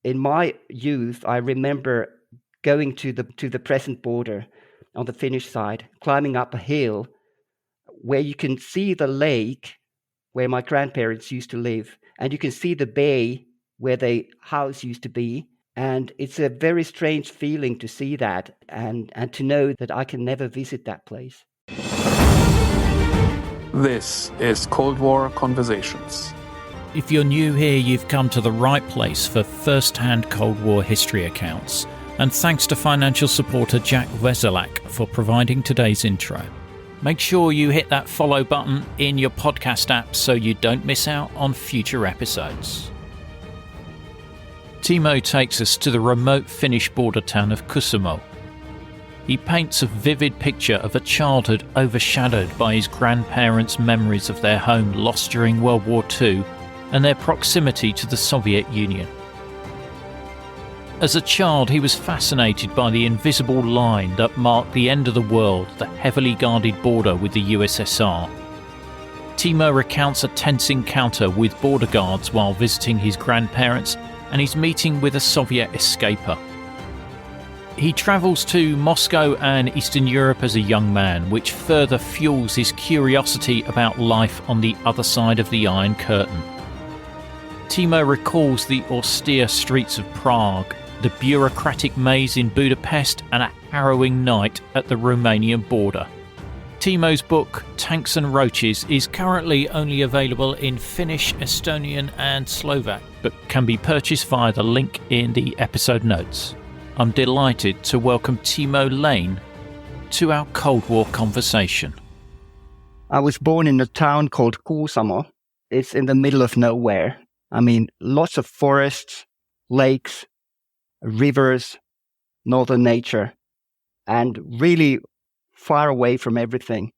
in my youth, I remember going to the present border on the Finnish side, climbing up a hill where you can see the lake where my grandparents used to live, and you can see the bay where the house used to be. And it's a very strange feeling to see that and to know that I can never visit that place. This is Cold War Conversations. If you're new here, you've come to the right place for first-hand Cold War history accounts. And thanks to financial supporter Jack Veselak for providing today's intro. Make sure you hit that follow button in your podcast app so you don't miss out on future episodes. Timo takes us to the remote Finnish border town of Kuusamo. He paints a vivid picture of a childhood overshadowed by his grandparents' memories of their home lost during World War II and their proximity to the Soviet Union. As a child, he was fascinated by the invisible line that marked the end of the world, the heavily guarded border with the USSR. Timo recounts a tense encounter with border guards while visiting his grandparents and his meeting with a Soviet escaper. He travels to Moscow and Eastern Europe as a young man, which further fuels his curiosity about life on the other side of the Iron Curtain. Timo recalls the austere streets of Prague, the bureaucratic maze in Budapest, and a harrowing night at the Romanian border. Timo's book, Tanks and Roaches, is currently only available in Finnish, Estonian and Slovak, but can be purchased via the link in the episode notes. I'm delighted to welcome Timo Lane to our Cold War conversation. I was born in a town called Kuusamo. It's in the middle of nowhere. I mean, lots of forests, lakes, rivers, northern nature, and really far away from everything.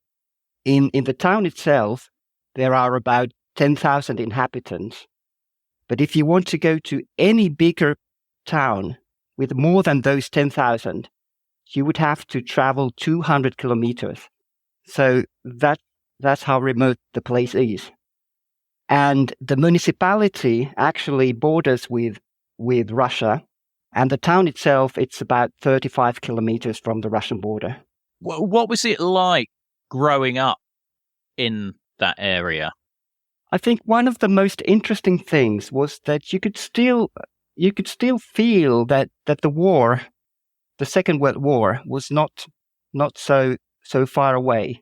In the town itself, there are about 10,000 inhabitants. But if you want to go to any bigger town with more than those 10,000, you would have to travel 200 kilometers. So that's how remote the place is. And the municipality actually borders with Russia. And the town itself, it's about 35 kilometers from the Russian border. What was it like growing up in that area? I think one of the most interesting things was that you could still feel that the war, the Second World War, was not so far away.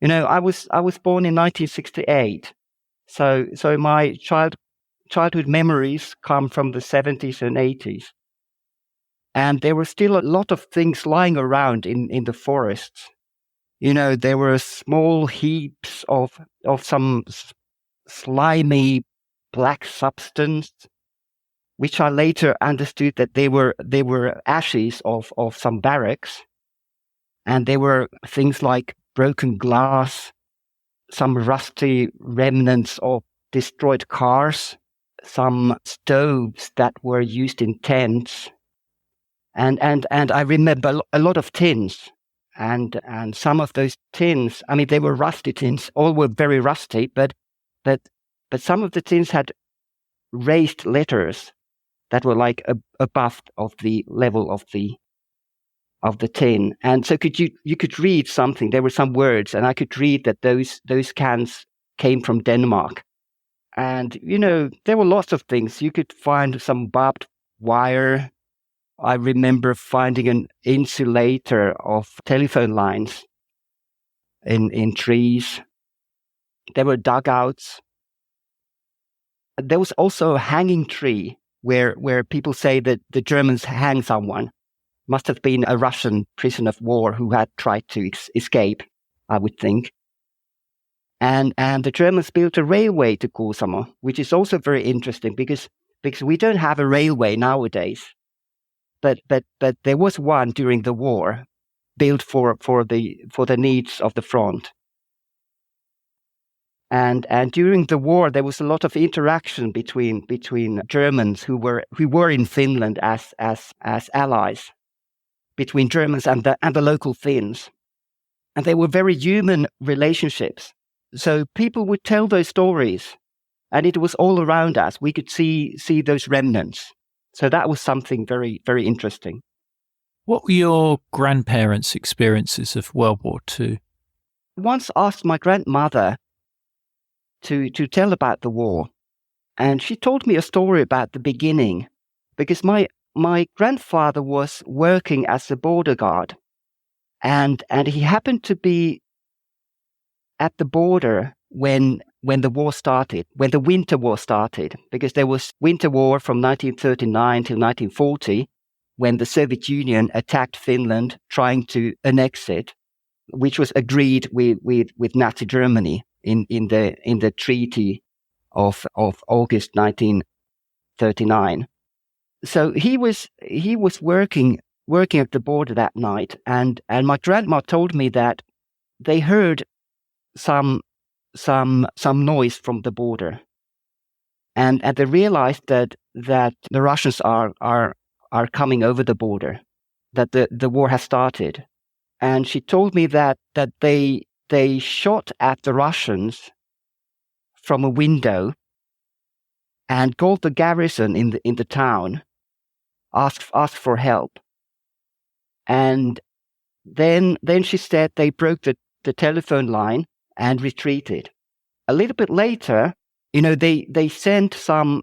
You know, I was born in 1968, so my childhood memories come from the 70s and 80s, and there were still a lot of things lying around in the forests. You know, there were small heaps of some slimy black substance, which I later understood that they were ashes of some barracks. And there were things like broken glass, some rusty remnants of destroyed cars, some stoves that were used in tents. And I remember a lot of tins. And some of those tins, I mean, they were rusty tins, all were very rusty, but some of the tins had raised letters that were like above of the level of the tin, and so you could read something. There were some words, and I could read that those cans came from Denmark. And you know, there were lots of things. You could find some barbed wire. I remember finding an insulator of telephone lines in trees. There were dugouts. There was also a hanging tree where people say that the Germans hang someone. Must have been a Russian prisoner of war who had tried to escape, I would think. And the Germans built a railway to Kuusamo, which is also very interesting because we don't have a railway nowadays. But there was one during the war, built for the needs of the front. And during the war, there was a lot of interaction between Germans who were in Finland as allies, between Germans and the local Finns, and they were very human relationships. So people would tell those stories, and it was all around us. We could see those remnants. So that was something very, very interesting. What were your grandparents' experiences of World War II? I once asked my grandmother to tell about the war, and she told me a story about the beginning, because my grandfather was working as a border guard, and he happened to be at the border when the war started, when the Winter War started, because there was Winter War from 1939 till 1940, when the Soviet Union attacked Finland, trying to annex it, which was agreed with Nazi Germany in the Treaty of August 1939. So he was working at the border that night, and my grandma told me that they heard some noise from the border, and they realized that the Russians are coming over the border, that the war has started. And she told me that they shot at the Russians from a window and called the garrison in the town, asked for help. And then she said they broke the telephone line and retreated. A little bit later, they sent some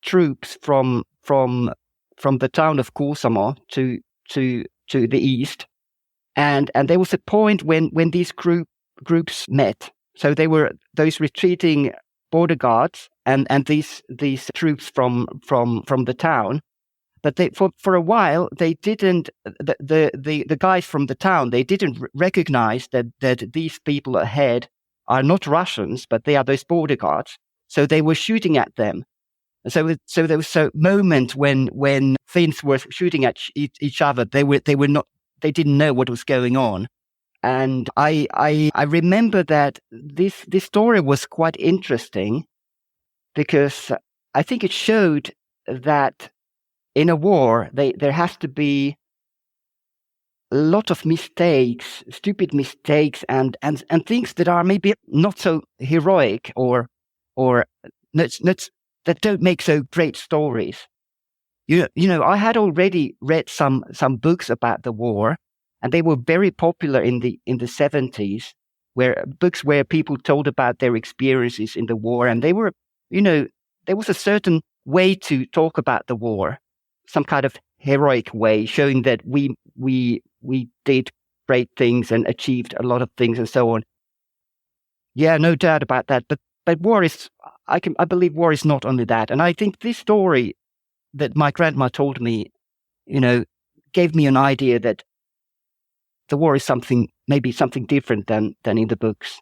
troops from the town of Kuusamo to the east, and there was a point when these groups met. So they were those retreating border guards and these troops from the town. But they, for a while, they didn't. The guys from the town, they didn't recognize that these people ahead are not Russians, but they are those border guards. So they were shooting at them. So there was a moment when Finns were shooting at each other. They didn't know what was going on. And I remember that this story was quite interesting, because I think it showed that in a war, there has to be a lot of mistakes, stupid mistakes, and things that are maybe not so heroic or that don't make so great stories. I had already read some books about the war, and they were very popular in the 70s, books where people told about their experiences in the war, and they were, there was a certain way to talk about the war, some kind of heroic way, showing that we did great things and achieved a lot of things and so on. Yeah, no doubt about that. But war is, I believe war is not only that. And I think this story that my grandma told me, gave me an idea that the war is maybe something different than in the books.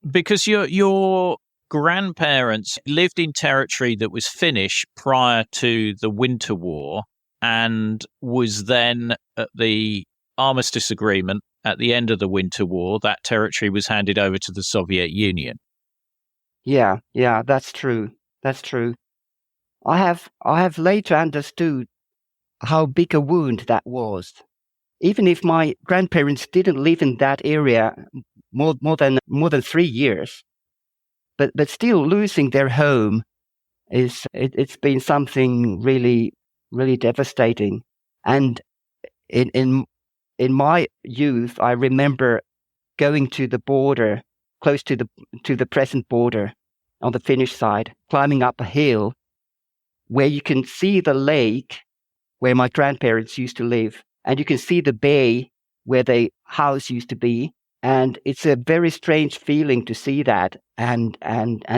Because your grandparents lived in territory that was Finnish prior to the Winter War, and was then at the Armistice Agreement at the end of the Winter War. That territory was handed over to the Soviet Union. Yeah, that's true. That's true. I have later understood how big a wound that was. Even if my grandparents didn't live in that area more than 3 years, but still losing their home it's been something really, really devastating. And in my youth, I remember going to the border, close to the present border on the Finnish side, climbing up a hill where you can see the lake where my grandparents used to live, and you can see the bay where the house used to be. And it's a very strange feeling to see that and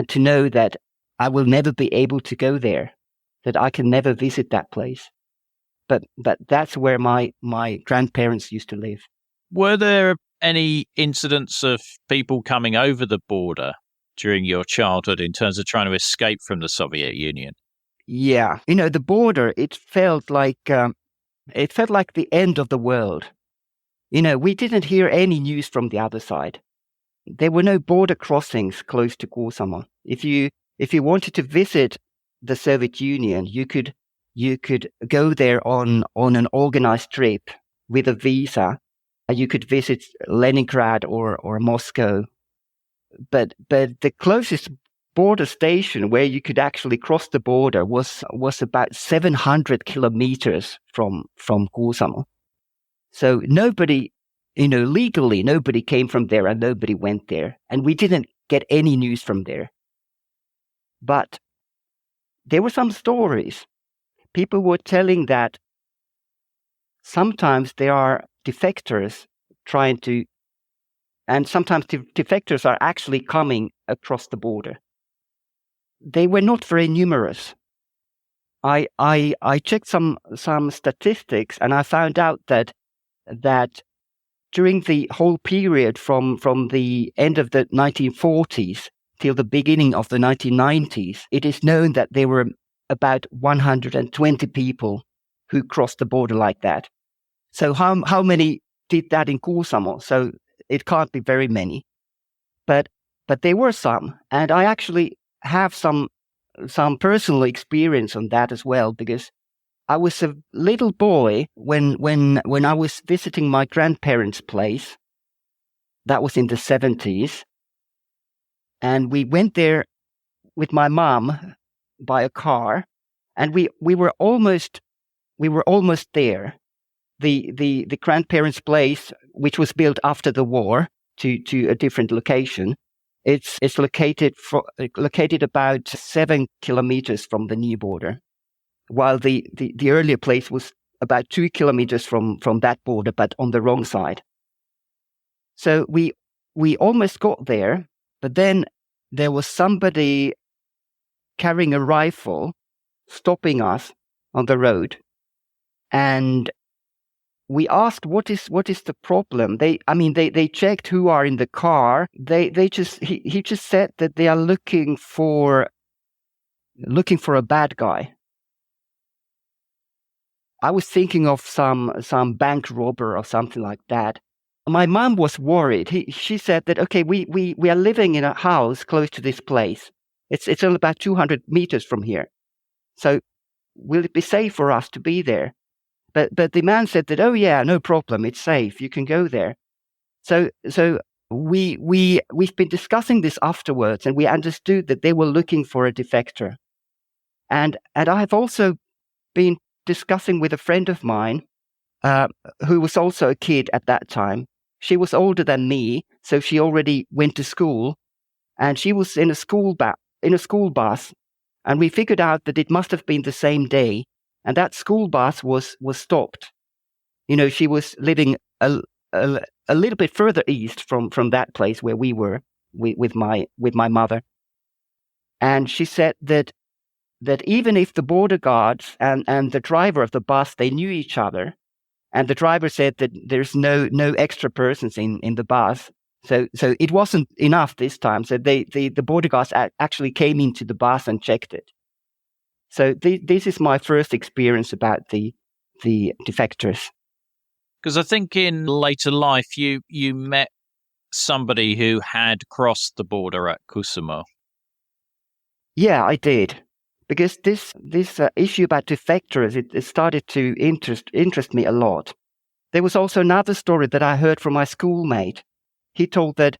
to know that I will never be able to go there, that I can never visit that place. But that's where my grandparents used to live. Were there any incidents of people coming over the border during your childhood in terms of trying to escape from the Soviet Union? Yeah. The border, it felt like the end of the world. We didn't hear any news from the other side. There were no border crossings close to Kuusamo. If you wanted to visit the Soviet Union, you could go there on an organized trip with a visa. You could visit Leningrad or Moscow. But the closest border station where you could actually cross the border was about 700 kilometers from Kuusamo. So nobody, legally, nobody came from there and nobody went there. And we didn't get any news from there. But there were some stories. People were telling that sometimes there are defectors and sometimes defectors are actually coming across the border. They were not very numerous. I checked some statistics and I found out that during the whole period from the end of the 1940s till the beginning of the 1990s, it is known that there were about 120 people who crossed the border like that. So how many did that in Kuusamo? So it can't be very many, but there were some, and I actually have some personal experience on that as well, because I was a little boy when I was visiting my grandparents' place. That was in the 70s, and we went there with my mom by a car, and we were almost there. The grandparents' place, which was built after the war to a different location, it's located about 7 kilometers from the new border, while the earlier place was about 2 kilometers from that border, but on the wrong side. So we almost got there, but then there was somebody carrying a rifle stopping us on the road, and we asked what is the problem. They checked who are in the car. He just said that they are looking for a bad guy. I was thinking of some bank robber or something like that. My mom was worried. She said that, okay, we are living in a house close to this place. It's only about 200 meters from here. So will it be safe for us to be there? But the man said that, oh yeah, no problem, it's safe, you can go there. So we've been discussing this afterwards, and we understood that they were looking for a defector. And I have also been discussing with a friend of mine who was also a kid at that time. She was older than me, so she already went to school, and she was in a school bus, and we figured out that it must have been the same day. And that school bus was stopped. She was living a little bit further east from that place where we were with my mother. And she said that even if the border guards and the driver of the bus, they knew each other, and the driver said that there's no extra persons in the bus. So it wasn't enough this time. So the border guards actually came into the bus and checked it. So this is my first experience about the defectors. Because I think in later life you met somebody who had crossed the border at Kuusamo. Yeah, I did. Because this issue about defectors, it started to interest me a lot. There was also another story that I heard from my schoolmate. He told that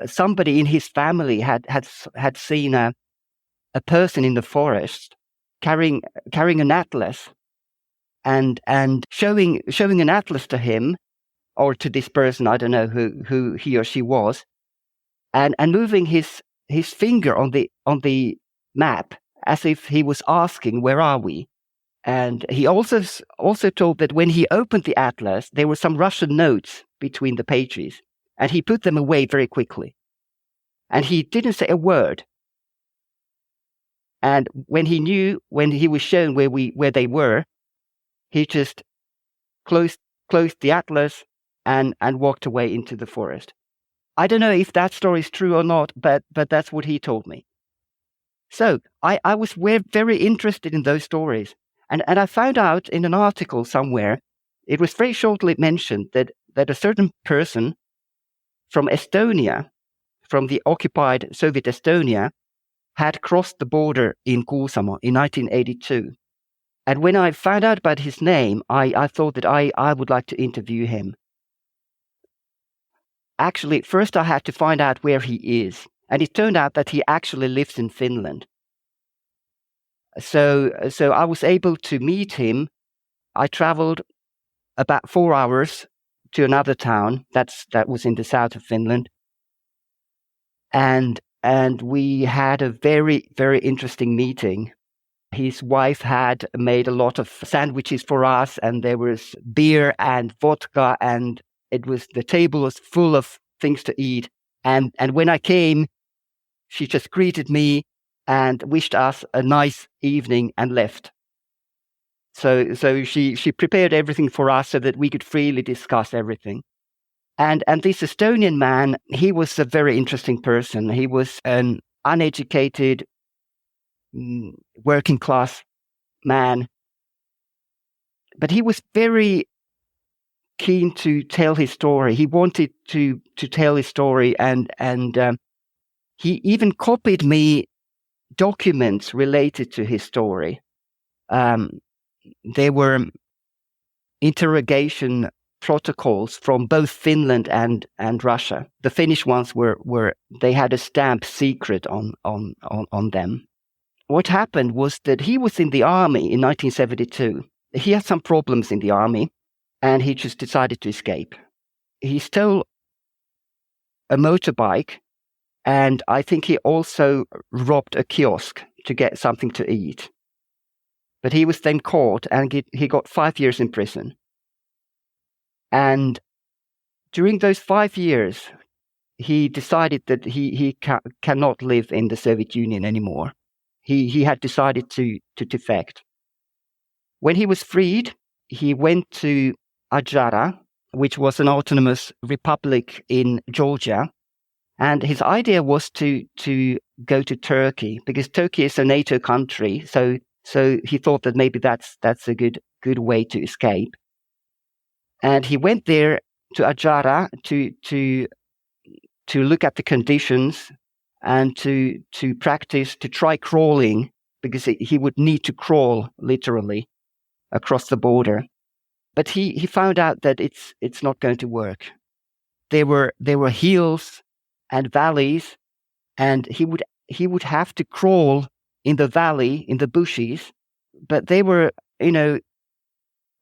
somebody in his family had seen a person in the forest carrying an atlas and showing an atlas to him or to this person, I don't know who he or she was, and moving his finger on the map as if he was asking, where are we? And he also told that when he opened the atlas, there were some Russian notes between the pages, and he put them away very quickly. And he didn't say a word. And when he was shown where they were, he just closed the atlas and walked away into the forest. I don't know if that story is true or not, but that's what he told me. So I was very interested in those stories, and I found out in an article somewhere, it was very shortly mentioned that a certain person from Estonia, from the occupied Soviet Estonia, had crossed the border in Kuusamo in 1982. And when I found out about his name, I thought that I would like to interview him. Actually, first I had to find out where he is. And it turned out that he actually lives in Finland. So I was able to meet him. I traveled about 4 hours to another town that was in the south of Finland. And we had a very, very interesting meeting. His wife had made a lot of sandwiches for us, and there was beer and vodka, and the table was full of things to eat. And when I came, she just greeted me and wished us a nice evening and left. So she prepared everything for us so that we could freely discuss everything. And this Estonian man, he was a very interesting person. He was an uneducated, working class man, but he was very keen to tell his story. He wanted to tell his story, and he even copied me documents related to his story. There were interrogation protocols from both Finland and Russia. The Finnish ones were they had a stamp secret on them. What happened was that he was in the army in 1972. He had some problems in the army, and he just decided to escape. He stole a motorbike, and I think he also robbed a kiosk to get something to eat. But he was then caught, and he got 5 years in prison. And during those 5 years, he decided that he cannot live in the Soviet Union anymore. He had decided to defect. When he was freed, he went to Adjara, which was an autonomous republic in Georgia. And his idea was to go to Turkey, because Turkey is a NATO country. So he thought that maybe that's a good way to escape. And he went there to Adjara to look at the conditions and to practice, to try crawling, because he would need to crawl literally across the border. But he found out that it's not going to work. There were hills and valleys, and he would have to crawl in the valley, in the bushes, but they were,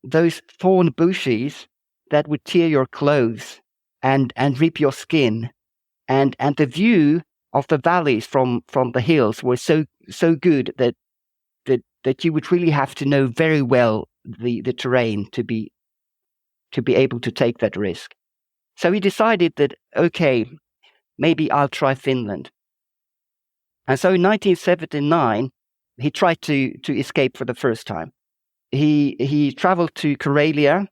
those thorn bushes that would tear your clothes and rip your skin, and the view of the valleys from the hills were so good that you would really have to know very well the terrain to be able to take that risk. So he decided that, okay, maybe I'll try Finland. And so in 1979, he tried to escape for the first time. He traveled to Karelia,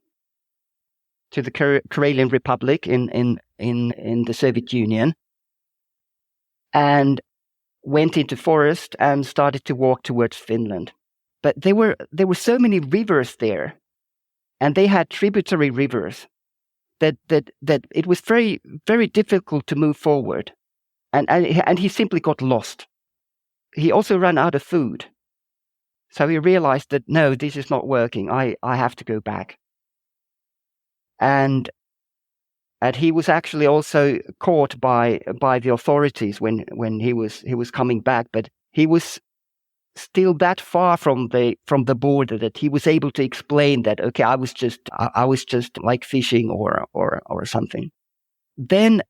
to the Karelian Republic in the Soviet Union, and went into forest and started to walk towards Finland. But there were so many rivers there, and they had tributary rivers that it was very, very difficult to move forward, and he simply got lost. He also ran out of food, so he realized that no, this is not working. I have to go back. And he was actually also caught by the authorities when he was coming back, but he was still that far from the border that he was able to explain that, okay, I was just like fishing or something. Then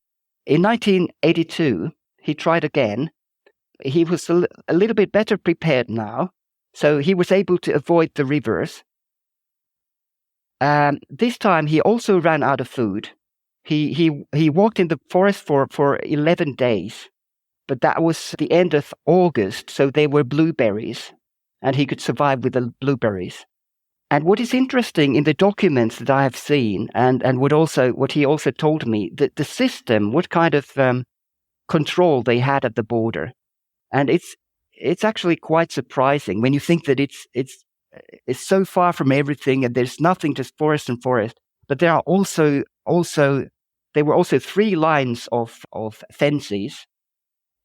in 1982 he tried again. He was a little bit better prepared now, so he was able to avoid the rivers. This time he also ran out of food. He walked in the forest for 11 days, but that was the end of August, so there were blueberries, and he could survive with the blueberries. And what is interesting in the documents that I have seen, and what he also told me, that the system, what kind of control they had at the border, and it's actually quite surprising when you think that it's so far from everything, and there's nothing, just forest and forest. But there are there were also 3 lines of fences.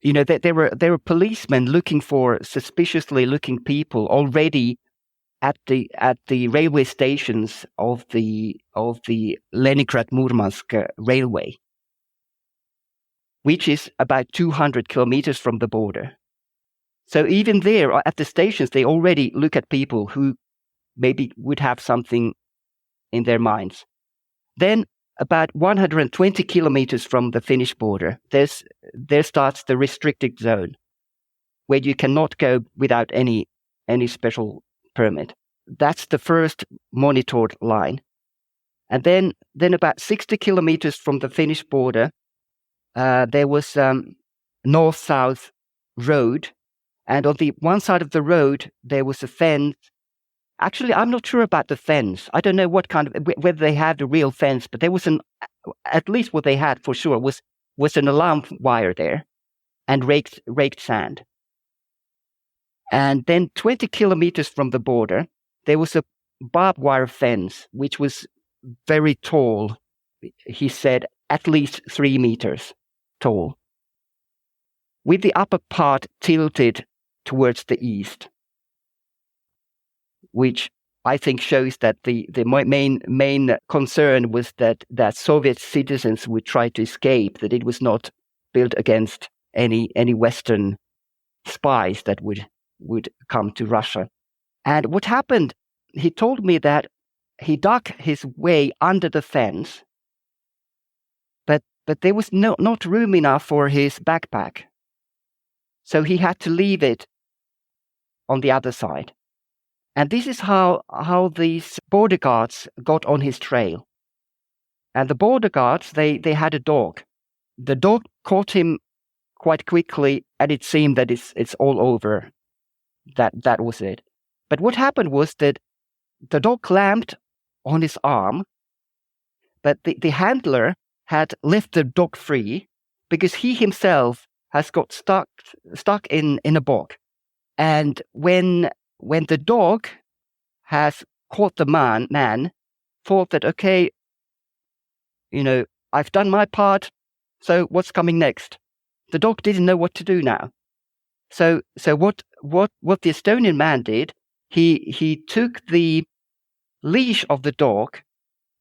There were policemen looking for suspiciously looking people already at the railway stations of the Leningrad Murmansk railway. which is about 200 kilometers from the border. So even there at the stations, they already look at people who maybe would have something in their minds. Then about 120 kilometers from the Finnish border, there starts the restricted zone, where you cannot go without any special permit. That's the first monitored line. And then about 60 kilometers from the Finnish border, there was north-south road. And on the one side of the road, there was a fence. Actually, I'm not sure about the fence. I don't know whether they had the real fence, but there was at least what they had for sure was an alarm wire there and raked sand. And then 20 kilometers from the border, there was a barbed wire fence, which was very tall. He said at least 3 meters tall, with the upper part tilted towards the east, which I think shows that the main concern was that Soviet citizens would try to escape, that it was not built against any Western spies that would come to Russia. And what happened, he told me that he dug his way under the fence, but there was not room enough for his backpack. So he had to leave it on the other side. And this is how these border guards got on his trail. And the border guards, they had a dog. The dog caught him quite quickly, and it seemed that it's all over. That was it. But what happened was that the dog clamped on his arm, but the handler had left the dog free because he himself has got stuck in a bog. And when the dog has caught the man thought that, okay, I've done my part, so what's coming next? The dog didn't know what to do now. So what the Estonian man did, he took the leash of the dog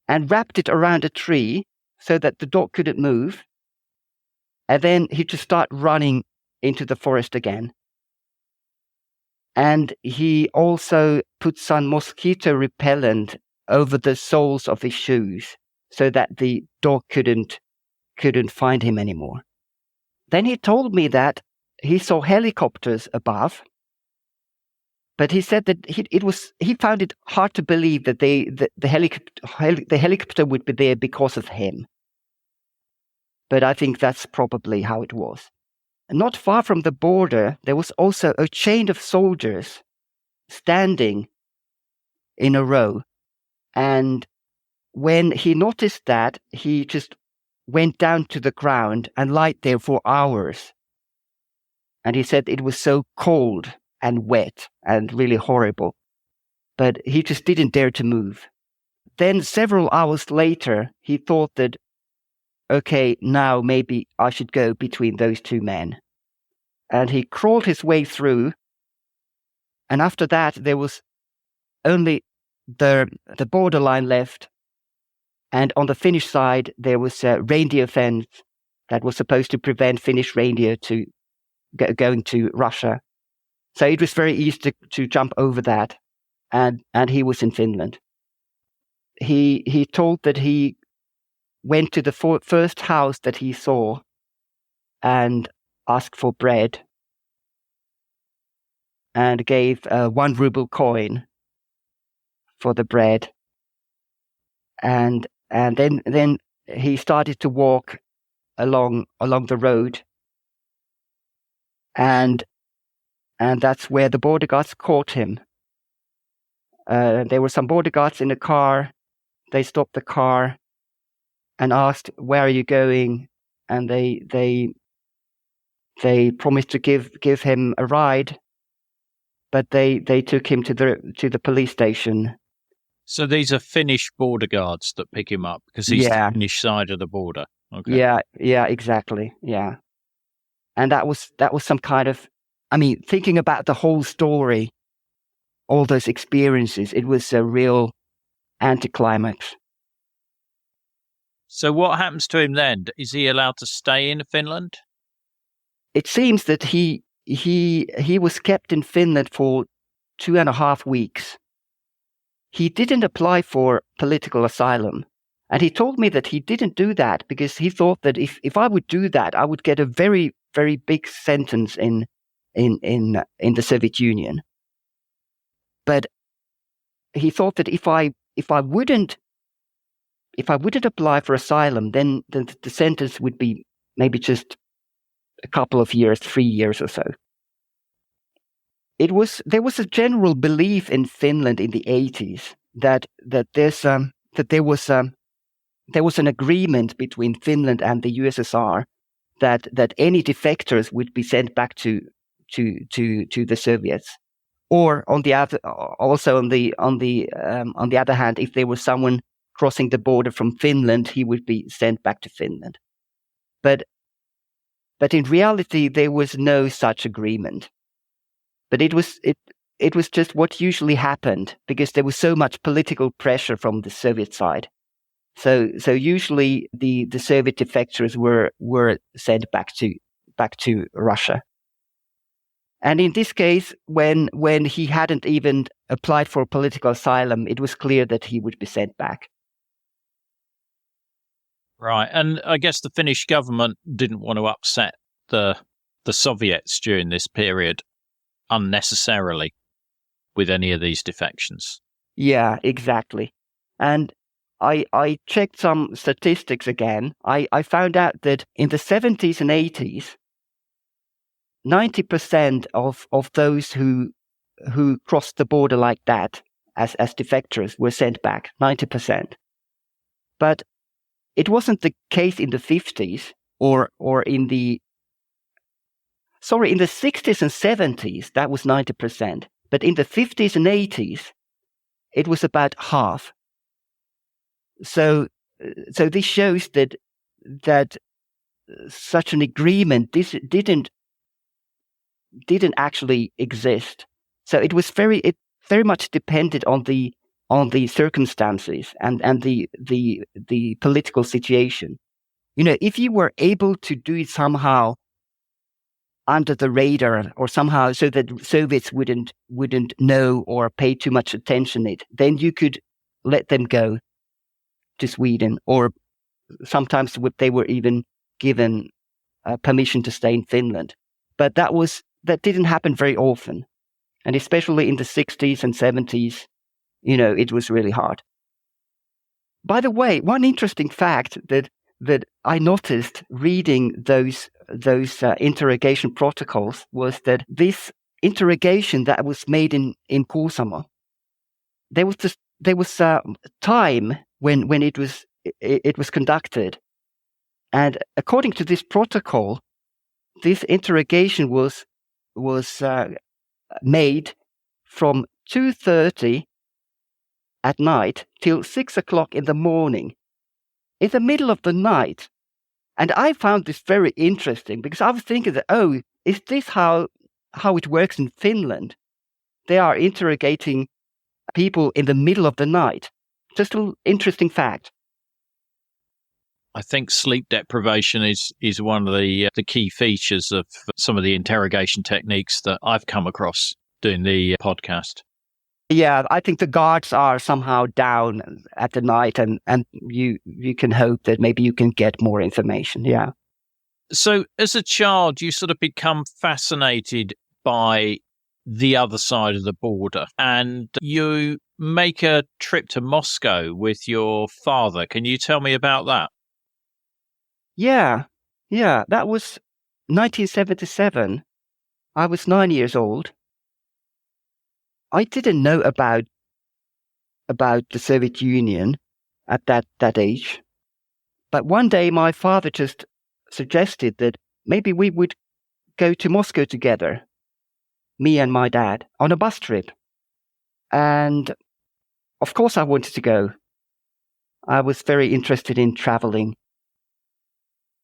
and wrapped it around a tree so that the dog couldn't move. And then he just started running into the forest again. And he also put some mosquito repellent over the soles of his shoes so that the dog couldn't find him anymore. Then he told me that he saw helicopters above, but he said that he found it hard to believe that the helicopter would be there because of him. But I think that's probably how it was. Not far from the border, there was also a chain of soldiers standing in a row. And when he noticed that, he just went down to the ground and lied there for hours. And he said it was so cold and wet and really horrible. But he just didn't dare to move. Then several hours later, he thought that, okay, now maybe I should go between those two men. And he crawled his way through. And after that, there was only the borderline left. And on the Finnish side, there was a reindeer fence that was supposed to prevent Finnish reindeer to going to Russia. So it was very easy to jump over that. And he was in Finland. He told that he went to the first house that he saw and asked for bread and gave a 1 ruble coin for the bread. And then he started to walk along the road. And that's where the border guards caught him. There were some border guards in the car. They stopped the car and asked, "Where are you going?" And they promised to give him a ride, but they took him to the police station. So these are Finnish border guards that pick him up because he's the Finnish side of the border. Okay. Yeah, exactly. Yeah, and that was some kind of, I mean, thinking about the whole story, all those experiences, it was a real anticlimax. So what happens to him then? Is he allowed to stay in Finland? It seems that he was kept in Finland for 2.5 weeks. He didn't apply for political asylum. And he told me that he didn't do that because he thought that if I would do that, I would get a very, very big sentence in the Soviet Union. But he thought that if I wouldn't apply for asylum, then the sentence would be maybe just a couple of years, 3 years or so. There was a general belief in Finland in the 80s that there was an agreement between Finland and the USSR that any defectors would be sent back to the Soviets, or on the other hand, if there was someone crossing the border from Finland, he would be sent back to Finland. But in reality, there was no such agreement. But it was just what usually happened because there was so much political pressure from the Soviet side. So usually the Soviet defectors were sent back to Russia. And in this case, when he hadn't even applied for political asylum, it was clear that he would be sent back. Right, and I guess the Finnish government didn't want to upset the Soviets during this period unnecessarily with any of these defections. Yeah, exactly. And I checked some statistics again. I found out that in the 70s and 80s, 90% of those who crossed the border like that as defectors were sent back, 90%. But it wasn't the case in the 50s or in the 60s and 70s, that was 90%. But in the 50s and 80s, it was about half. So this shows that such an agreement didn't actually exist. So it very much depended on the circumstances and the political situation. You know, if you were able to do it somehow under the radar or somehow so that Soviets wouldn't know or pay too much attention it, then you could let them go to Sweden, or sometimes they were even given permission to stay in Finland. But that didn't happen very often. And especially in the 60s and 70s, you know, it was really hard. By the way, one interesting fact that I noticed reading those interrogation protocols was that this interrogation that was made in Kuusamo, there was a time when it was conducted, and according to this protocol, this interrogation was made from 2:30 at night till 6 o'clock in the morning, in the middle of the night. And I found this very interesting because I was thinking that, is this how it works in Finland? They are interrogating people in the middle of the night. Just an interesting fact. I think sleep deprivation is one of the key features of some of the interrogation techniques that I've come across doing the podcast. Yeah, I think the guards are somehow down at the night, and you can hope that maybe you can get more information. Yeah. So as a child, you sort of become fascinated by the other side of the border, and you make a trip to Moscow with your father. Can you tell me about that? Yeah, that was 1977. I was 9 years old. I didn't know about the Soviet Union at that age. But one day my father just suggested that maybe we would go to Moscow together, me and my dad, on a bus trip. And of course I wanted to go. I was very interested in traveling.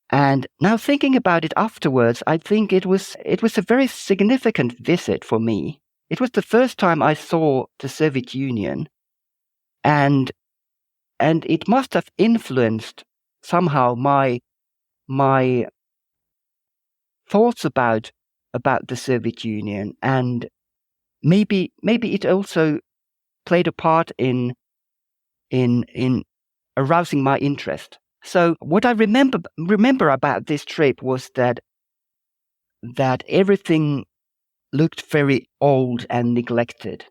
And now thinking about it afterwards, I think it was a very significant visit for me. It was the first time I saw the Soviet Union, and it must have influenced somehow my thoughts about the Soviet Union, and maybe it also played a part in arousing my interest. So what I remember about this trip was that everything looked very old and neglected.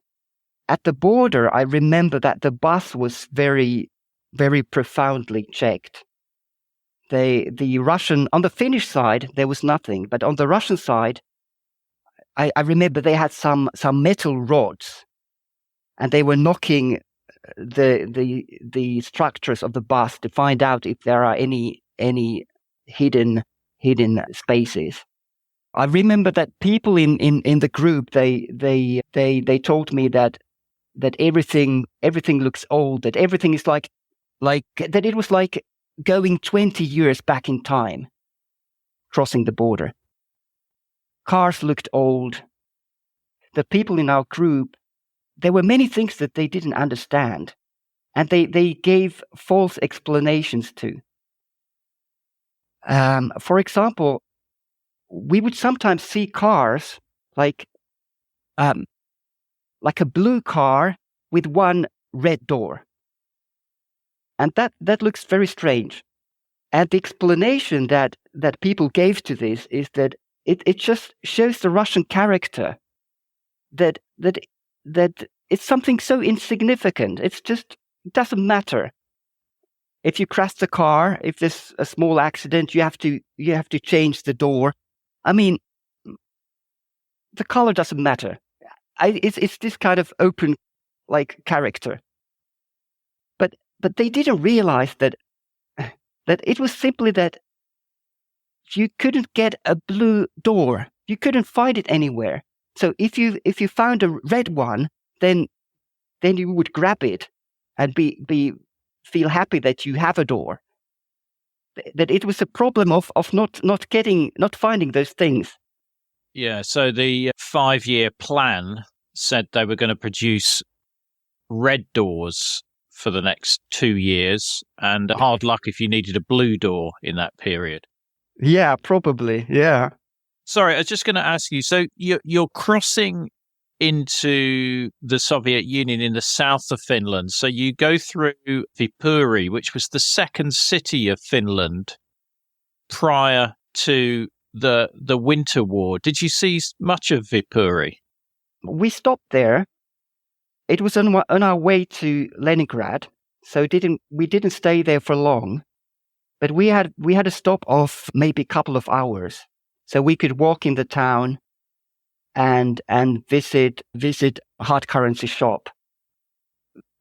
At the border, I remember that the bus was very, very profoundly checked. The Russian, on the Finnish side, there was nothing, but on the Russian side, I remember they had some metal rods, and they were knocking the structures of the bus to find out if there are any hidden spaces. I remember that people in the group they told me that everything looks old, that everything is like that it was like going 20 years back in time, crossing the border. Cars looked old. The people in our group, there were many things that they didn't understand, and they gave false explanations to. For example, we would sometimes see cars like a blue car with one red door. And that looks very strange. And the explanation that people gave to this is that it just shows the Russian character, that it's something so insignificant. It doesn't matter. If you crash the car, if there's a small accident, you have to change the door. I mean, the color doesn't matter. It's this kind of open character. But they didn't realize that it was simply that you couldn't get a blue door. You couldn't find it anywhere. So if you found a red one, then you would grab it and feel happy that you have a door. That it was a problem of not finding those things. Yeah, so the 5-year plan said they were going to produce red doors for the next 2 years, and hard luck if you needed a blue door in that period. Yeah, probably, yeah. Sorry, I was just going to ask you, so you're crossing into the Soviet Union in the south of Finland. So you go through Viipuri, which was the second city of Finland prior to the Winter War. Did you see much of Viipuri? We stopped there. It was on our way to Leningrad, so we didn't stay there for long. But we had a stop of maybe a couple of hours, so we could walk in the town and visit hard currency shop.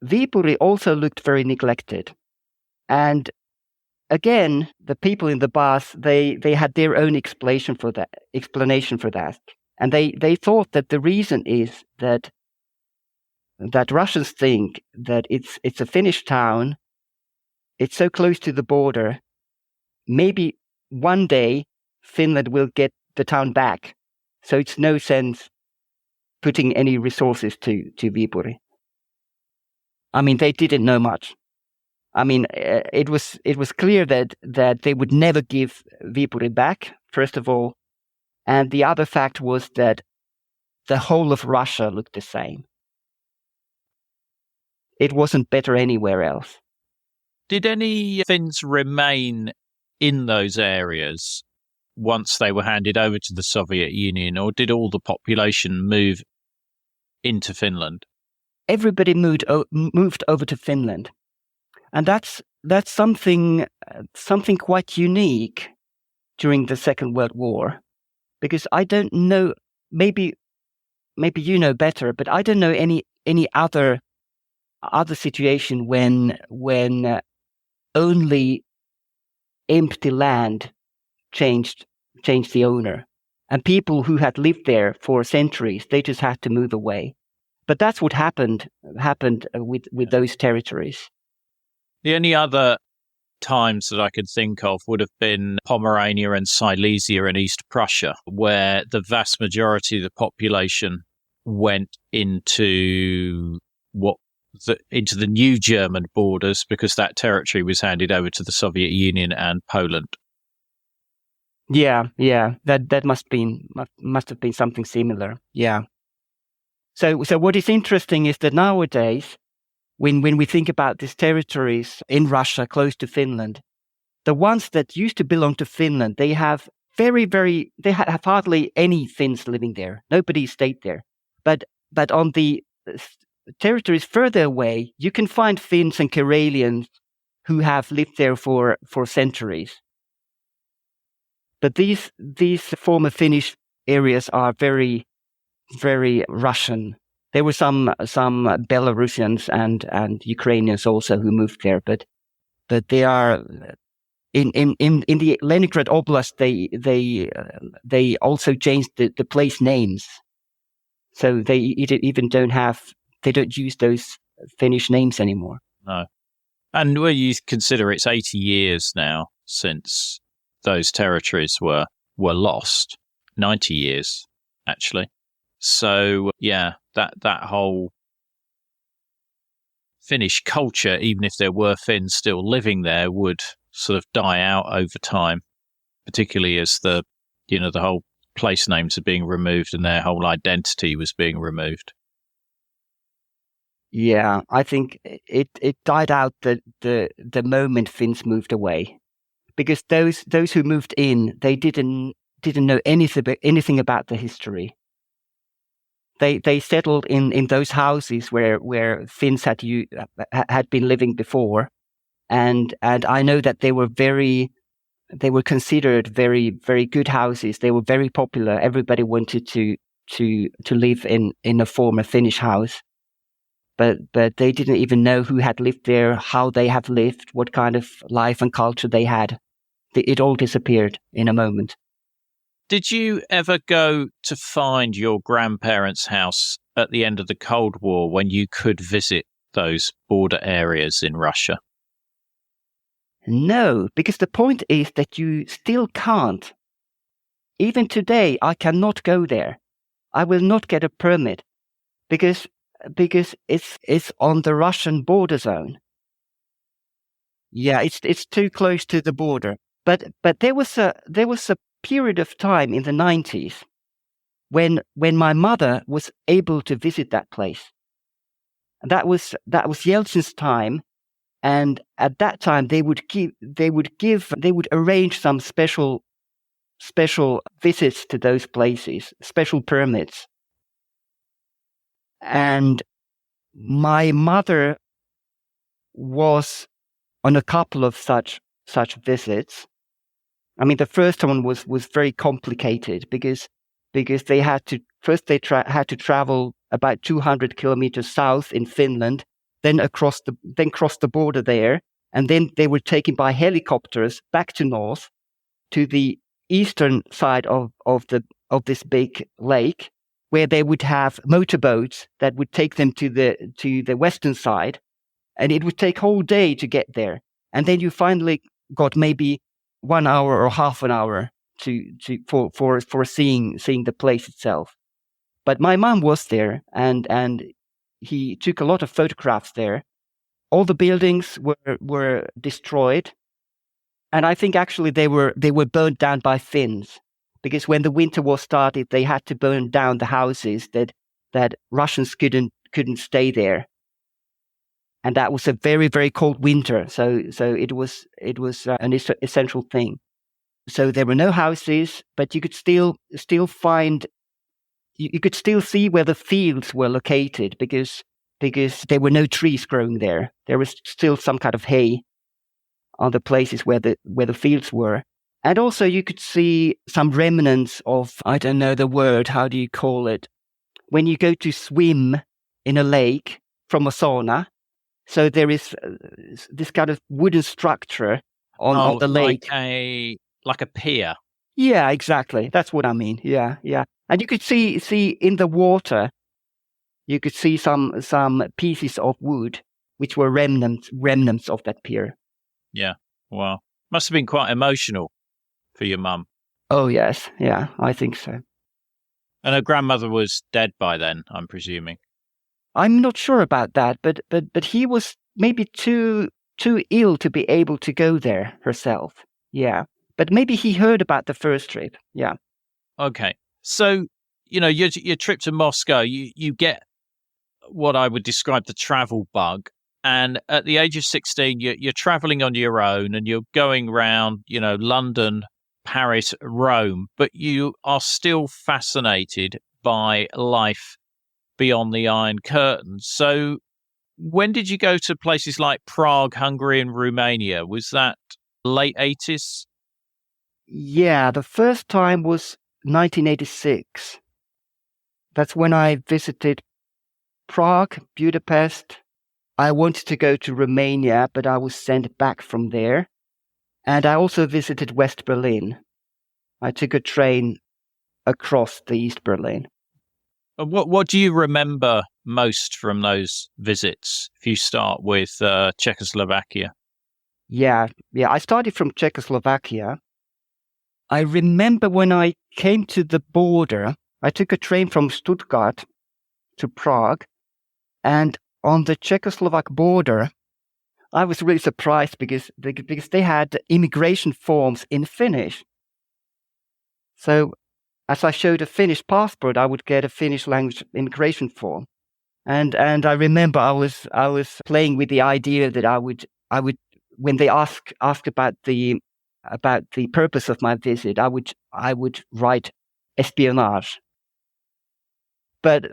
Viipuri also looked very neglected, and again, the people in the bus they had their own explanation for that, and they thought that the reason is that Russians think that it's a Finnish town, it's so close to the border, maybe one day Finland will get the town back. So it's no sense putting any resources to Viipuri. I mean, they didn't know much. I mean, it was clear that they would never give Viipuri back, first of all. And the other fact was that the whole of Russia looked the same. It wasn't better anywhere else. Did any Finns remain in those areas once they were handed over to the Soviet Union, or did all the population move into Finland? Everybody moved over to Finland, and that's something quite unique during the Second World War, because I don't know, maybe you know better, but I don't know any other situation when only empty land changed the owner, and people who had lived there for centuries, they just had to move away. But that's what happened with those territories. The only other times that I could think of would have been Pomerania and Silesia and East Prussia, where the vast majority of the population went into what into the new German borders, because that territory was handed over to the Soviet Union and Poland. Yeah, that must have been something similar. Yeah. So what is interesting is that nowadays, when we think about these territories in Russia close to Finland, the ones that used to belong to Finland, they have they have hardly any Finns living there. Nobody stayed there. But on the territories further away, you can find Finns and Karelians who have lived there for centuries. But these former Finnish areas are very, very Russian. There were some Belarusians and Ukrainians also who moved there, but they are in the Leningrad Oblast. They also changed the place names, so they even don't use those Finnish names anymore. No, and well, you consider it's 80 years now since those territories were lost. 90 years actually. So yeah, that whole Finnish culture, even if there were Finns still living there, would sort of die out over time, particularly as the whole place names are being removed and their whole identity was being removed. Yeah, I think it died out the moment Finns moved away, because those who moved in, they didn't know anything about the history. They settled in those houses where Finns had been living before, and I know that they were considered very, very good houses. They were very popular. Everybody wanted to live in a former Finnish house, but they didn't even know who had lived there, how they have lived, what kind of life and culture they had. It all disappeared in a moment. Did you ever go to find your grandparents' house at the end of the Cold War when you could visit those border areas in Russia? No, because the point is that you still can't. Even today, I cannot go there. I will not get a permit because it's on the Russian border zone. Yeah, it's too close to the border. But there was a period of time in the 90s when my mother was able to visit that place. And that was Yeltsin's time, and at that time they would arrange some special visits to those places, special permits. And my mother was on a couple of such visits. I mean, the first one was very complicated because they had to had to travel about 200 kilometers south in Finland, then cross the border there, and then they were taken by helicopters back to north to the eastern side of this big lake, where they would have motorboats that would take them to the western side, and it would take a whole day to get there, and then you finally got maybe 1 hour or half an hour for seeing the place itself. But my mom was there, and he took a lot of photographs there. All the buildings were destroyed, and I think actually they were burned down by Finns, because when the winter war started, they had to burn down the houses that Russians couldn't stay there. And that was a very, very cold winter, so it was an essential thing. So there were no houses, but you could still find, you could still see where the fields were located, because there were no trees growing there. There was still some kind of hay on the places where the fields were, and also you could see some remnants of, I don't know the word, how do you call it, when you go to swim in a lake from a sauna. So there is this kind of wooden structure on the lake. Like a pier. Yeah, exactly. That's what I mean. Yeah. And you could see in the water, you could see some pieces of wood, which were remnants of that pier. Yeah. Wow. Must have been quite emotional for your mum. Oh, yes. Yeah, I think so. And her grandmother was dead by then, I'm presuming. I'm not sure about that, but he was maybe too ill to be able to go there herself. Yeah. But maybe he heard about the first trip. Yeah. Okay. So, your trip to Moscow, you get what I would describe the travel bug. And at the age of 16, you're traveling on your own and you're going around, London, Paris, Rome, but you are still fascinated by life beyond the Iron Curtain. So when did you go to places like Prague, Hungary, and Romania? Was that late 80s? Yeah, the first time was 1986. That's when I visited Prague, Budapest. I wanted to go to Romania, but I was sent back from there. And I also visited West Berlin. I took a train across the East Berlin. What do you remember most from those visits? If you start with Czechoslovakia. Yeah. I started from Czechoslovakia. I remember when I came to the border, I took a train from Stuttgart to Prague, and on the Czechoslovak border, I was really surprised because they had immigration forms in Finnish. So, as I showed a Finnish passport, I would get a Finnish language immigration form, and I remember I was playing with the idea that I would when they asked about the purpose of my visit, I would write espionage. But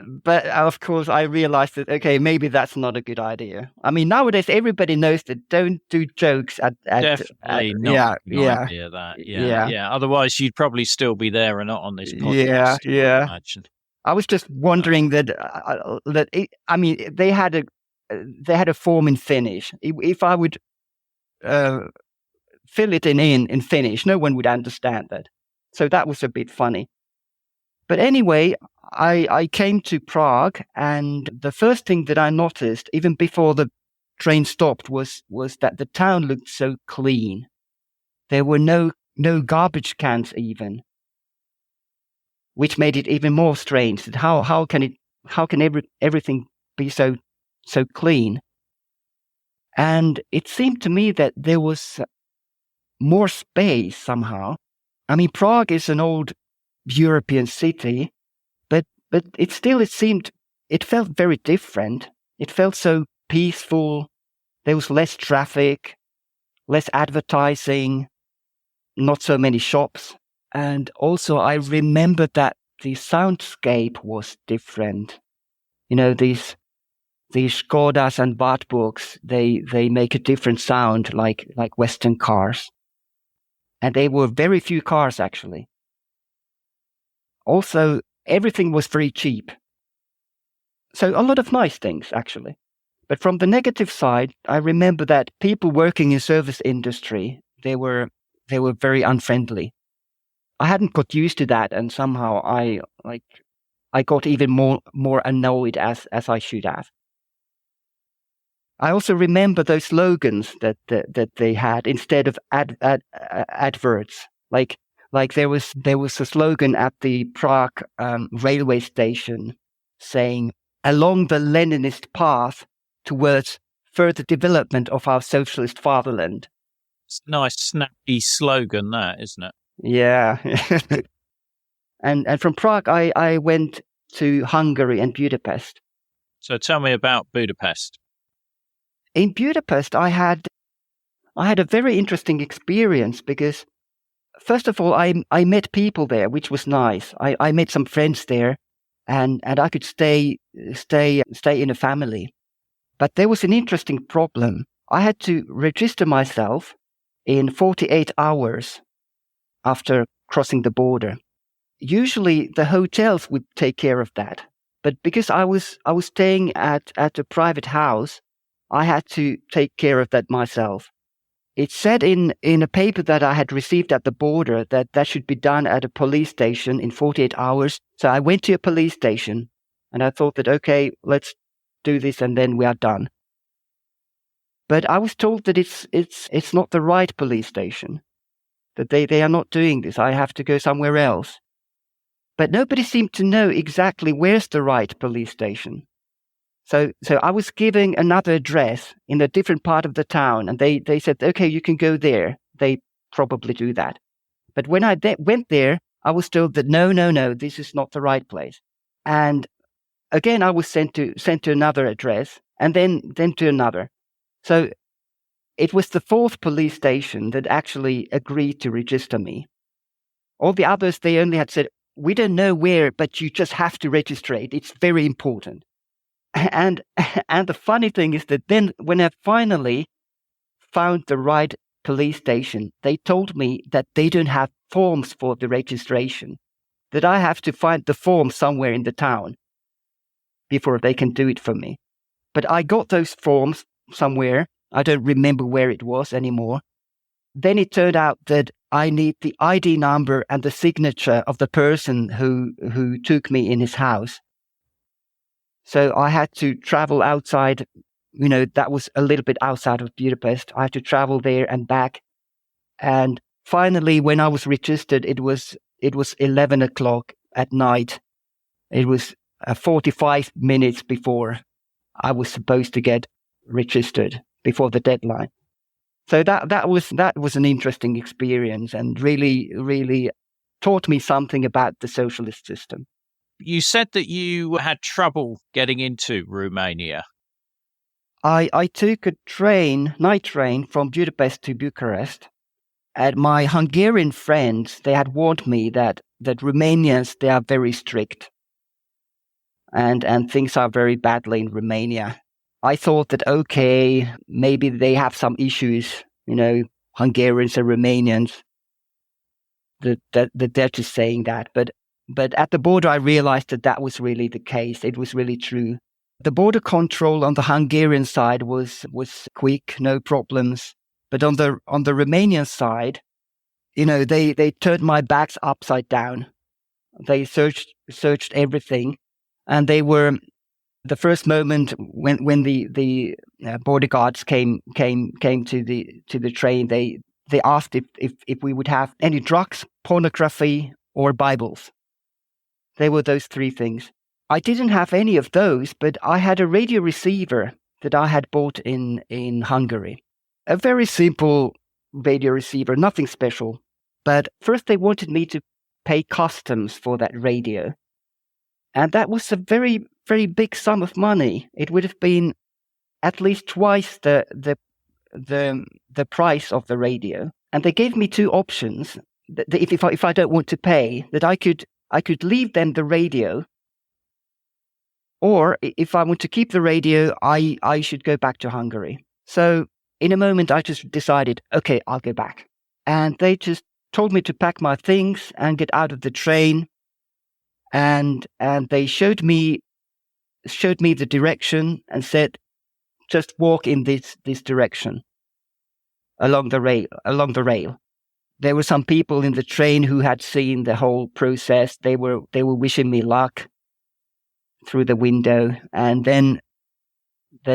of course I realized that, okay, maybe that's not a good idea. I mean, nowadays everybody knows that don't do jokes at definitely not an idea that. Yeah. Otherwise you'd probably still be there and not on this podcast. Yeah. I was just wondering that they had a form in Finnish. If I would fill it in Finnish, no one would understand that. So that was a bit funny. But anyway, I came to Prague, and the first thing that I noticed, even before the train stopped, was that the town looked so clean. There were no garbage cans even, which made it even more strange. That how can everything be so clean? And it seemed to me that there was more space somehow. I mean, Prague is an old European city, but it felt very different. It felt so peaceful. There was less traffic, less advertising, not so many shops. And also I remember that the soundscape was different. These Skodas and Wartburgs, they make a different sound like Western cars. And there were very few cars, actually. Also, everything was very cheap. So a lot of nice things, actually. But from the negative side, I remember that people working in service industry, they were very unfriendly. I hadn't got used to that, and somehow I got even more annoyed as I should have. I also remember those slogans that they had instead of adverts. Like there was a slogan at the Prague railway station saying, "Along the Leninist path towards further development of our socialist fatherland." It's a nice, snappy slogan, that, isn't it? Yeah. And from Prague, I went to Hungary and Budapest. So tell me about Budapest. In Budapest, I had a very interesting experience because, first of all, I met people there, which was nice. I met some friends there, and I could stay in a family. But there was an interesting problem. I had to register myself in 48 hours after crossing the border. Usually, the hotels would take care of that, but because I was staying at a private house, I had to take care of that myself. It said in a paper that I had received at the border that should be done at a police station in 48 hours. So I went to a police station and I thought that, okay, let's do this and then we are done. But I was told that it's not the right police station, that they are not doing this. I have to go somewhere else. But nobody seemed to know exactly where's the right police station. So I was given another address in a different part of the town, and they said, okay, you can go there. They probably do that. But when I went there, I was told that no, this is not the right place. And again, I was sent to another address, and then to another. So it was the fourth police station that actually agreed to register me. All the others, they only had said, we don't know where, but you just have to register it. It's very important. And the funny thing is that then when I finally found the right police station, they told me that they don't have forms for the registration, that I have to find the form somewhere in the town before they can do it for me. But I got those forms somewhere. I don't remember where it was anymore. Then it turned out that I need the ID number and the signature of the person who took me in his house. So I had to travel outside, that was a little bit outside of Budapest. I had to travel there and back. And finally, when I was registered, it was 11 o'clock at night. It was 45 minutes before I was supposed to get registered, before the deadline. So that was an interesting experience, and really, really taught me something about the socialist system. You said that you had trouble getting into Romania. I took a night train from Budapest to Bucharest, and my Hungarian friends, they had warned me that Romanians, they are very strict, and things are very badly in Romania. I thought that, okay, maybe they have some issues, Hungarians and Romanians, that they're just saying that. But at the border, I realized that was really the case. It was really true. The border control on the Hungarian side was quick, no problems. But on the Romanian side, they turned my bags upside down. They searched everything, and they were. The first moment when the border guards came to the train, they asked if we would have any drugs, pornography, or Bibles. They were those three things. I didn't have any of those, but I had a radio receiver that I had bought in Hungary. A very simple radio receiver, nothing special. But first they wanted me to pay customs for that radio. And that was a very, very big sum of money. It would have been at least twice the price of the radio. And they gave me two options. That if I don't want to pay, that I could leave them the radio, or if I want to keep the radio, I should go back to Hungary. So in a moment, I just decided, okay, I'll go back. And they just told me to pack my things and get out of the train. And they showed me the direction and said, just walk in this direction along the rail. There were some people in the train who had seen the whole process. They were wishing me luck through the window, and then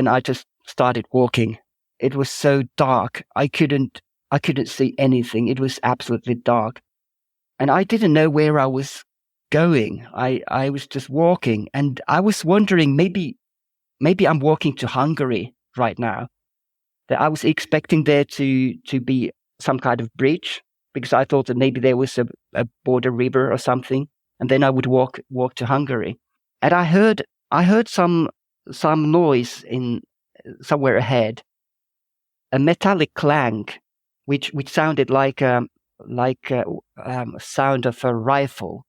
I just started walking. It was so dark. I couldn't see anything. It was absolutely dark, and I didn't know where I was going. I was just walking, and I was wondering, maybe I'm walking to Hungary right now. That I was expecting there to be some kind of bridge, because I thought that maybe there was a border river or something, and then I would walk to Hungary. And I heard some noise in somewhere ahead, a metallic clang, which sounded like a sound of a rifle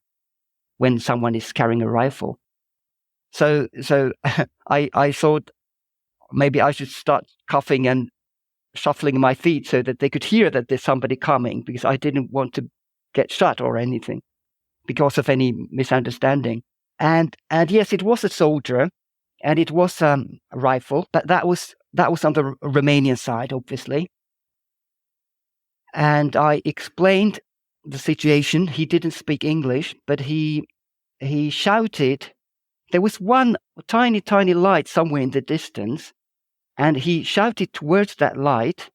when someone is carrying a rifle. So I thought maybe I should start coughing and shuffling my feet so that they could hear that there's somebody coming, because I didn't want to get shot or anything because of any misunderstanding. And yes, it was a soldier, and it was a rifle, but that was on the Romanian side, obviously. And I explained the situation. He didn't speak English, but he shouted. There was one tiny light somewhere in the distance, and he shouted towards that light.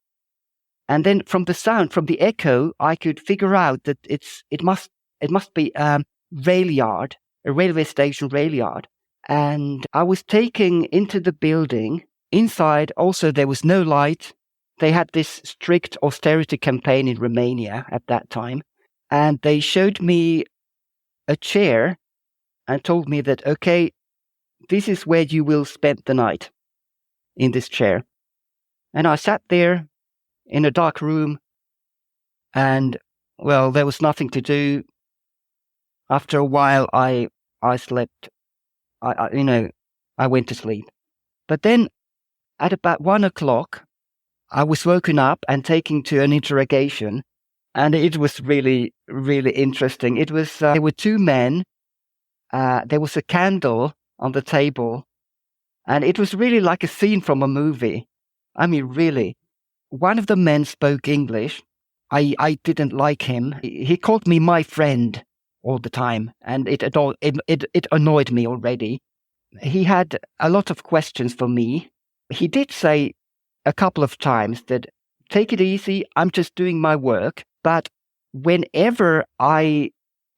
And then from the sound, from the echo, I could figure out that it must be a rail yard, a railway station rail yard. And I was taken into the building. Inside, also, there was no light. They had this strict austerity campaign in Romania at that time. And they showed me a chair and told me that, okay, this is where you will spend the night, in this chair. And I sat there in a dark room, and, well, there was nothing to do. After a while, I slept. I went to sleep. But then at about 1 o'clock, I was woken up and taken to an interrogation, and it was really, really interesting. It was there were two men. There was a candle on the table, and it was really like a scene from a movie. I mean, really. One of the men spoke English. I didn't like him. He called me my friend all the time, and it annoyed me already. He had a lot of questions for me. He did say a couple of times that, take it easy, I'm just doing my work. But whenever I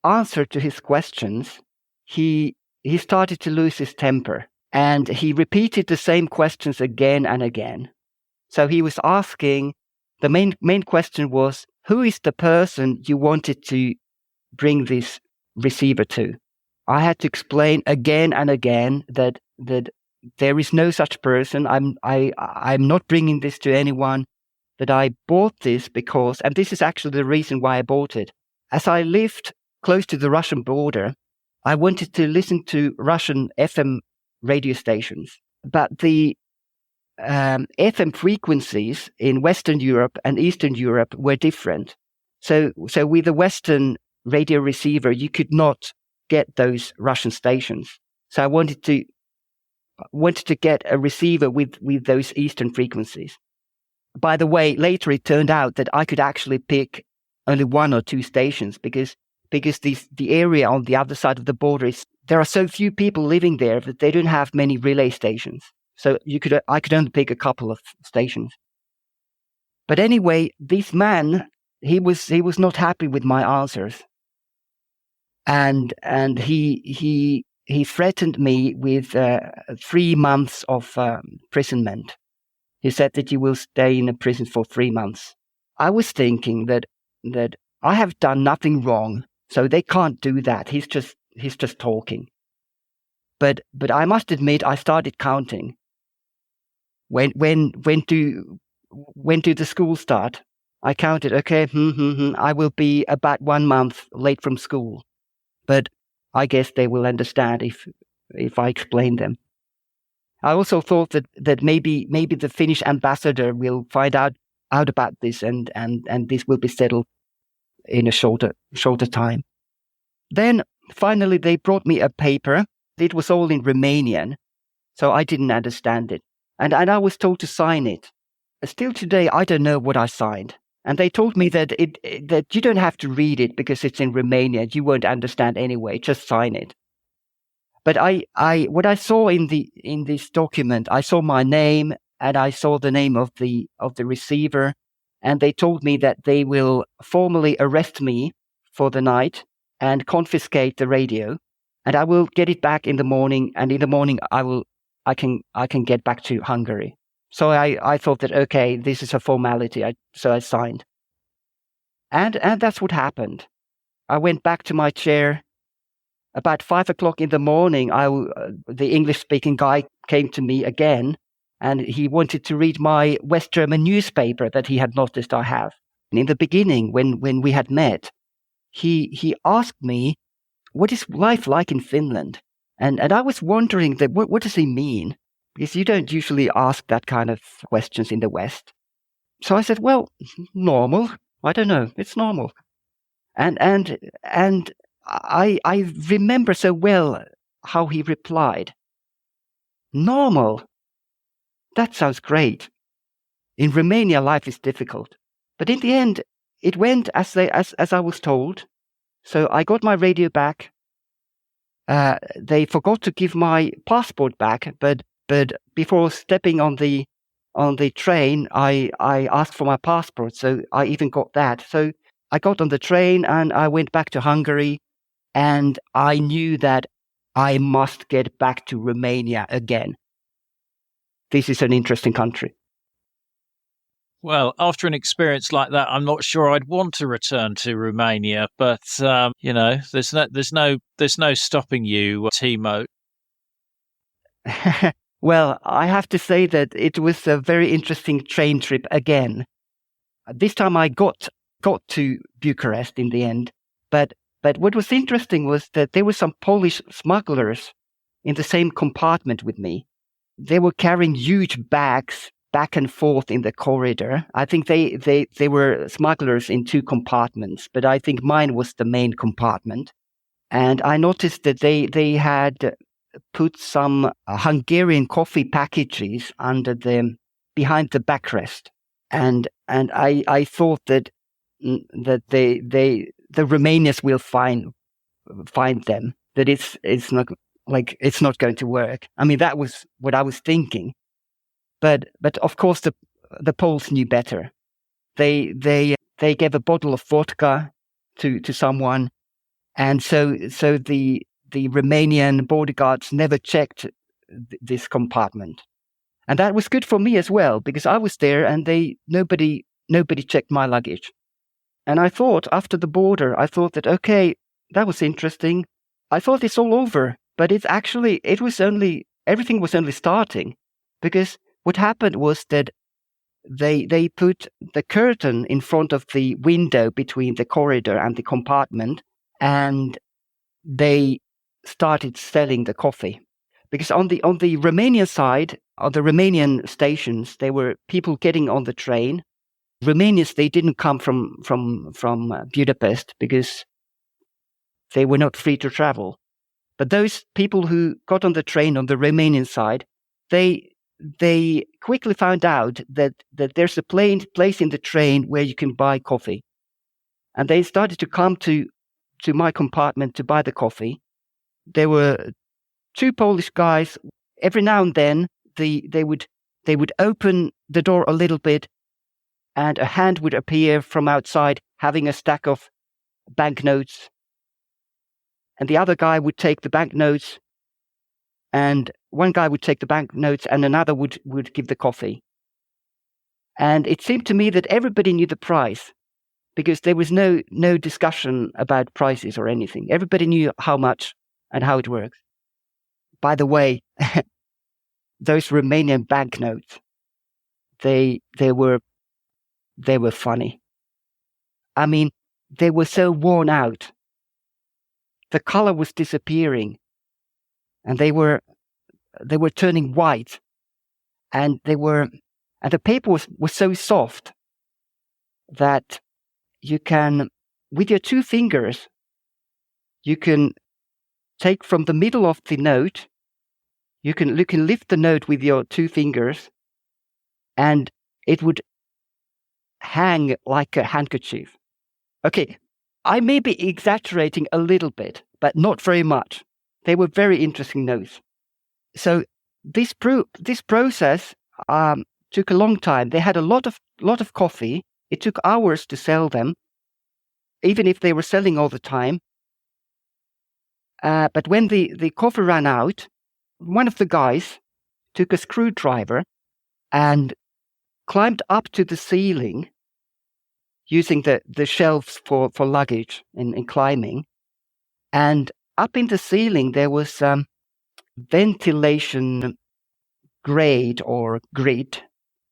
answered to his questions, he started to lose his temper, and he repeated the same questions again and again. So he was asking, the main question was, who is the person you wanted to bring this receiver to? I had to explain again and again that there is no such person. I'm not bringing this to anyone. That I bought this because, and this is actually the reason why I bought it. As I lived close to the Russian border, I wanted to listen to Russian FM radio stations, but the FM frequencies in Western Europe and Eastern Europe were different. So with a Western radio receiver, you could not get those Russian stations. So I wanted to get a receiver with those Eastern frequencies. By the way, later it turned out that I could actually pick only one or two stations because the area on the other side of the border there are so few people living there that they don't have many relay stations. So I could only pick a couple of stations. But anyway, this man, he was not happy with my answers, and he threatened me with 3 months of imprisonment. He said that you will stay in a prison for 3 months. I was thinking that I have done nothing wrong, so they can't do that. He's just talking. But I must admit, I started counting. When do the school start? I counted. Okay, I will be about 1 month late from school, but I guess they will understand if I explain them. I also thought that maybe the Finnish ambassador will find out about this and this will be settled in a shorter time. Then finally they brought me a paper. It was all in Romanian, so I didn't understand it. And I was told to sign it. Still today, I don't know what I signed. And they told me that you don't have to read it because it's in Romanian. You won't understand anyway. Just sign it. But what I saw in this document, I saw my name and I saw the name of the receiver, and they told me that they will formally arrest me for the night and confiscate the radio, and I will get it back in the morning. And in the morning, I can get back to Hungary. So I thought that, okay, this is a formality. So I signed. And that's what happened. I went back to my chair. About 5 o'clock in the morning, the English-speaking guy came to me again, and he wanted to read my West German newspaper that he had noticed I have. And in the beginning, when we had met, he asked me, what is life like in Finland? And I was wondering that what does he mean? Because you don't usually ask that kind of questions in the West. So I said, well, normal. I don't know. It's normal. And I remember so well how he replied. Normal? That sounds great. In Romania, life is difficult. But in the end, it went as I was told. So I got my radio back. They forgot to give my passport back, but before stepping on the train, I asked for my passport, so I even got that. So I got on the train and I went back to Hungary, and I knew that I must get back to Romania again. This is an interesting country. Well, after an experience like that, I'm not sure I'd want to return to Romania, but there's no stopping you, Timo. Well, I have to say that it was a very interesting train trip again. This time I got to Bucharest in the end, but what was interesting was that there were some Polish smugglers in the same compartment with me. They were carrying huge bags back and forth in the corridor. I think they were smugglers in 2 compartments, but I think mine was the main compartment. And I noticed that they had put some Hungarian coffee packages behind the backrest. And I thought that the Romanians will find them, that it's not going to work. I mean, that was what I was thinking. But of course the Poles knew better. They gave a bottle of vodka to someone, and so the Romanian border guards never checked this compartment, and that was good for me as well, because I was there and nobody checked my luggage. And I thought after the border, that okay, that was interesting. I thought it's all over, but everything was only starting, because what happened was that they put the curtain in front of the window between the corridor and the compartment, and they started selling the coffee. Because on the Romanian side, on the Romanian stations, there were people getting on the train. Romanians, they didn't come from Budapest because they were not free to travel. But those people who got on the train on the Romanian side, they quickly found out that there's a place in the train where you can buy coffee. And they started to come to my compartment to buy the coffee. There were 2 Polish guys. Every now and then they would open the door a little bit, and a hand would appear from outside having a stack of banknotes. And the other guy would take the banknotes, and one guy would take the banknotes and another would give the coffee. And it seemed to me that everybody knew the price, because there was no discussion about prices or anything. Everybody knew how much and how it works. By the way, those Romanian banknotes, they were funny. I mean, they were so worn out. The color was disappearing, and they were turning white, and the paper was so soft that you can, with your 2 fingers, you can take from the middle of the note, you can lift the note with your 2 fingers, and it would hang like a handkerchief. Okay, I may be exaggerating a little bit, but not very much. They were very interesting notes. So this process took a long time. They had a lot of coffee. It took hours to sell them, even if they were selling all the time. But when the coffee ran out, one of the guys took a screwdriver and climbed up to the ceiling using the shelves for luggage in climbing. And up in the ceiling, there was ventilation grate or grid.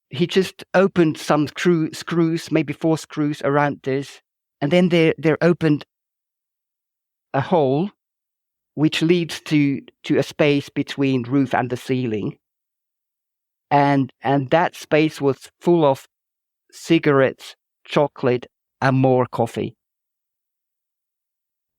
He just opened some screws, maybe 4 screws around this. And then there opened a hole which leads to a space between roof and the ceiling. And that space was full of cigarettes, chocolate, and more coffee.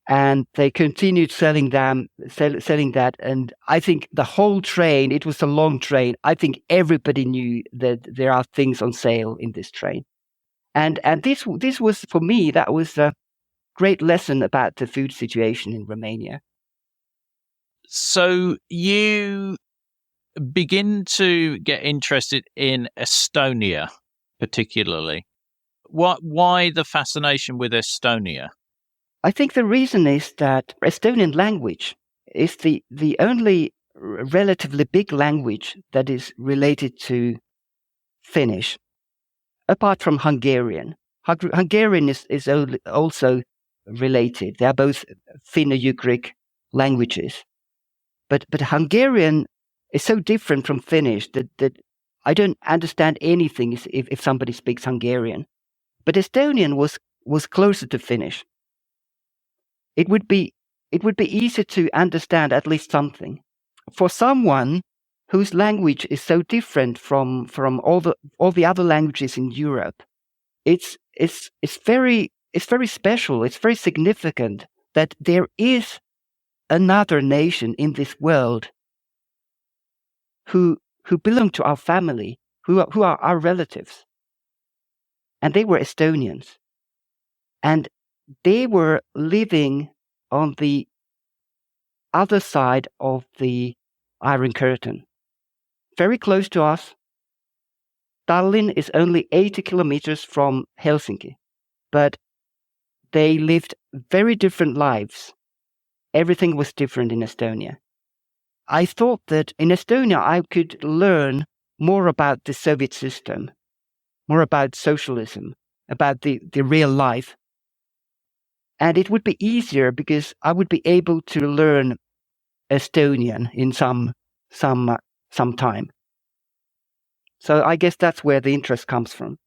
And they continued selling that. And I think the whole train, it was a long train. I think everybody knew that there are things on sale in this train. And this was, for me, that was a great lesson about the food situation in Romania. So you begin to get interested in Estonia, particularly. Why the fascination with Estonia? I think the reason is that Estonian language is the only relatively big language that is related to Finnish, apart from Hungarian. Hungarian is also related. They are both Finno-Ugric languages. But Hungarian is so different from Finnish that I don't understand anything if somebody speaks Hungarian. But Estonian was closer to Finnish. It would be easy to understand at least something. For someone whose language is so different from all the other languages in Europe, it's very special. It's very significant that there is another nation in this world who belong to our family, who are our relatives. And they were Estonians. And they were living on the other side of the Iron Curtain, very close to us. Tallinn is only 80 kilometers from Helsinki, but they lived very different lives. Everything was different in Estonia. I thought that in Estonia I could learn more about the Soviet system, more about socialism, about the real life. And it would be easier because I would be able to learn Estonian in some time. So I guess that's where the interest comes from.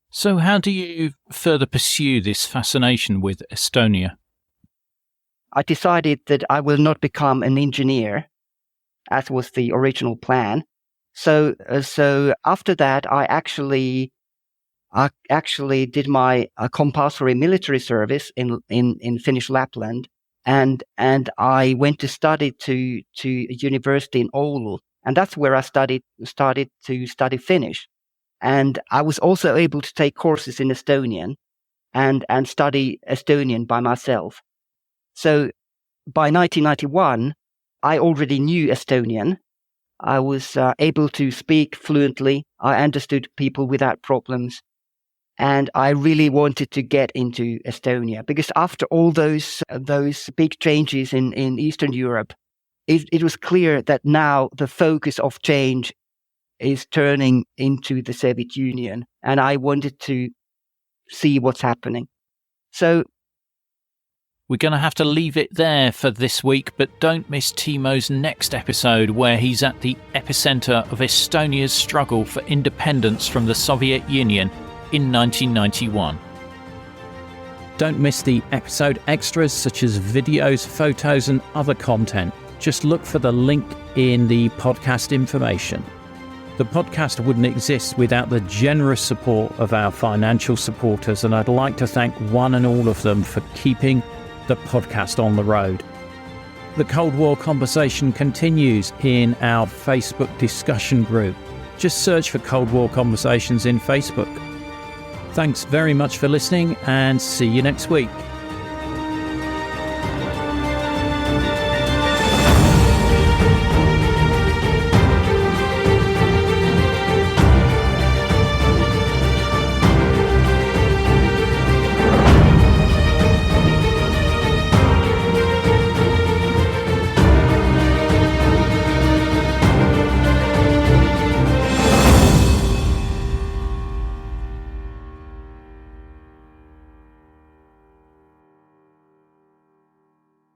So how do you further pursue this fascination with Estonia? I decided that I will not become an engineer, as was the original plan. So after that, I actually did my compulsory military service in Finnish Lapland, and I went to study to a university in Oulu, and that's where I started to study Finnish. And I was also able to take courses in Estonian and study Estonian by myself. So by 1991, I already knew Estonian. I was able to speak fluently. I understood people without problems. And I really wanted to get into Estonia because after all those big changes in Eastern Europe, it was clear that now the focus of change is turning into the Soviet Union. And I wanted to see what's happening. So we're going to have to leave it there for this week, but don't miss Timo's next episode where he's at the epicenter of Estonia's struggle for independence from the Soviet Union in 1991. Don't miss the episode extras such as videos, photos and other content. Just look for the link in the podcast information. The podcast wouldn't exist without the generous support of our financial supporters, and I'd like to thank one and all of them for keeping the podcast on the road. The Cold War conversation continues in our Facebook discussion group. Just search for Cold War Conversations in Facebook. Thanks very much for listening and see you next week.